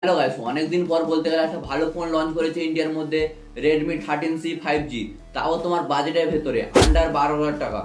Hello guys, অনেকদিন পর বলতে গেলে একটা ভালো ফোন লঞ্চ করেছে ইন্ডিয়ার মধ্যে Redmi 13C 5G, তাও তোমার বাজেটের ভেতরে আন্ডার 12,000 টাকা।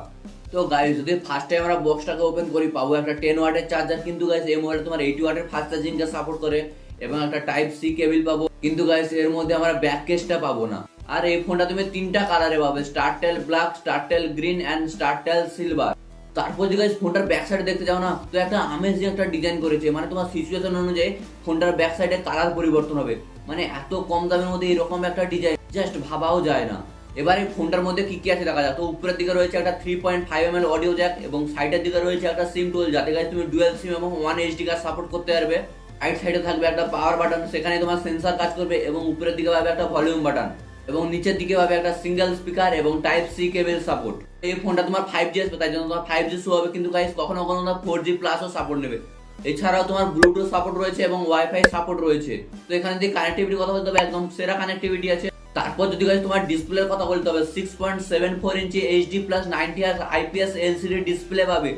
তো গাইস, যদি ফার্স্ট টাইম আমরা বক্সটাকে ওপেন করি পাবো একটা 10 ওয়াটের চার্জার, কিন্তু গাইস এই মোবাইলটা তোমার 80 ওয়াটের ফাস্ট চার্জিংকে সাপোর্ট করে এবং একটা টাইপ সি কেবল পাবো, কিন্তু গাইস এর মধ্যে আমরা ব্যাক কেসটা পাবো না। আর এই ফোনটা তুমি তিনটা কালারে পাবে, স্টারটেল ব্ল্যাক, স্টারটেল গ্রিন এন্ড স্টারটেল সিলভার। তারপর যে গাইস ফোনটার ব্যাক সাইডে দেখতে যাও না, তো একটা আমেজিং একটা ডিজাইন করেছে, মানে তোমার সিচুয়েশন অনুযায়ী ফোনটার ব্যাক সাইডে কালার পরিবর্তন হবে। মানে এত কম দামের মধ্যে এরকম একটা ডিজাইন জাস্ট ভাবাও যায় না। এবার এই ফোনটার মধ্যে কি কি আছে দেখা যাক। তো উপরের দিকে রয়েছে একটা 3.5 mm অডিও জ্যাক এবং সাইডের দিকে রয়েছে একটা সিম টুল, যাতে গাইস তুমি ডুয়াল সিম এবং 1 এইচডি কার্ড সাপোর্ট করতে পারবে। রাইট সাইডে থাকবে একটা পাওয়ার বাটন, সেখানে তোমার সেন্সর কাজ করবে, এবং উপরের দিকে পাবে একটা ভলিউম বাটন, এবং নিচের দিকে পাবে একটা সিঙ্গেল স্পিকার এবং টাইপ সি কেবল সাপোর্ট। এই ফোনটা তোমার 5G আসবে, তাই জন্য তোমার 5G শো হবে, কিন্তু গাইস কখনো কখনো তোমার 4G প্লাসও সাপোর্ট নেবে। এছাড়াও তোমার ব্লুটুথ সাপোর্ট রয়েছে এবং ওয়াইফাই সাপোর্ট রয়েছে। তো এখানে যদি কানেক্টিভিটি কথা বলতে হবে, একদম সেরা কানেক্টিভিটি আছে। তারপর যদি গাইস তোমার ডিসপ্লের কথা বলতে হবে, 6.74 ইঞ্চি HD plus 90 hertz IPS LCD display পাবে,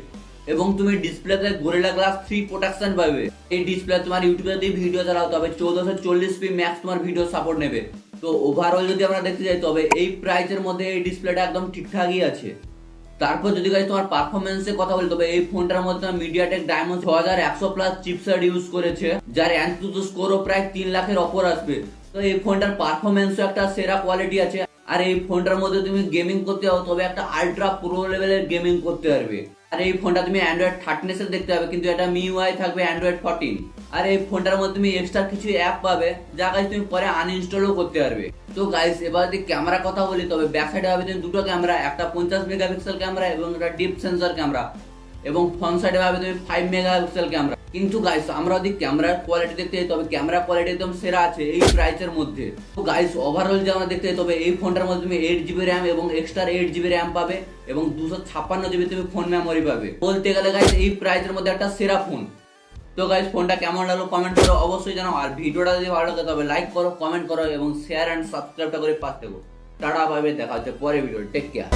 এবং তুমি ডিসপ্লেতে গোরিলা গ্লাস 3 প্রোটেকশন পাবে। এই ডিসপ্লে তোমার ইউটিউবে যদি ভিডিও চালাতে হবে 1440p ম্যাক্স তোমার ভিডিও সাপোর্ট নেবে। তো ওভারঅল যদি আমরা দেখতে যাই, তবে এই প্রাইসের মধ্যে এই ডিসপ্লেটা একদম ঠিকঠাকই আছে। তারপর যদি গাইস তোমার পারফরমেন্সের কথা বলতে হবে, এই ফোনটার মধ্যে তোমার MediaTek diamond 6100 plus chipset use করেছে, যার অ্যান্তুতো স্কোরও প্রায় 3 লাখের ওপর আসবে। তো এই ফোনটার পারফরমেন্সও একটা সেরা কোয়ালিটি আছে। আর এই ফোনটার মধ্যে তুমি গেমিং করতে যাও, তবে একটা আলট্রা প্রো লেভেলের গেমিং করতে পারবে। আর এই ফোনটা তুমি অ্যান্ড্রয়েড 13 এ দেখতে পাবে, কিন্তু এটা MIUI থাকবে অ্যান্ড্রয়েড 14। আর এই ফোনটার মধ্যে তুমি এক্সট্রা কিছু অ্যাপ পাবে, যা গাইস তুমি পরে আনইনস্টলও করতে পারবে। তো গাইস এবার যদি ক্যামেরা কথা বলি, তবে ব্যাক সাইডে পাবে তুমি দুটো ক্যামেরা, একটা 50 মেগাপিক্সেল ক্যামেরা এবং একটা ডিপ সেন্সর ক্যামেরা, এবং ফ্রন্ট সাইডে পাবে তুমি 5 মেগাপিক্সেল ক্যামেরা। কিন্তু গাইস আমরা যদি ক্যামেরার কোয়ালিটি দেখতে যাই, তবে ক্যামেরা কোয়ালিটি একদম সেরা আছে এই প্রাইসের মধ্যে। তো গাইস ওভারঅল যে আমরা দেখতে যাই, তবে এই ফোনটার মধ্যে তুমি 8GB র্যাম এবং এক্সট্রা 8GB র্যাম পাবে, এবং 256GB তুমি ফোন মেমোরি পাবে। বলতে গেলে গাইস এই প্রাইসের মধ্যে একটা সেরা ফোন। তো গাইস ফোনটা কেমন লাগলো কমেন্ট করো অবশ্যই জানাও, আর ভিডিওটা যদি ভালো লাগে তবে লাইক করো, কমেন্ট করো এবং শেয়ার এন্ড সাবস্ক্রাইবটা করে পাশে থেকো। টাটা, ভাবে দেখা হচ্ছে পরে ভিডিও, টেক কেয়ার।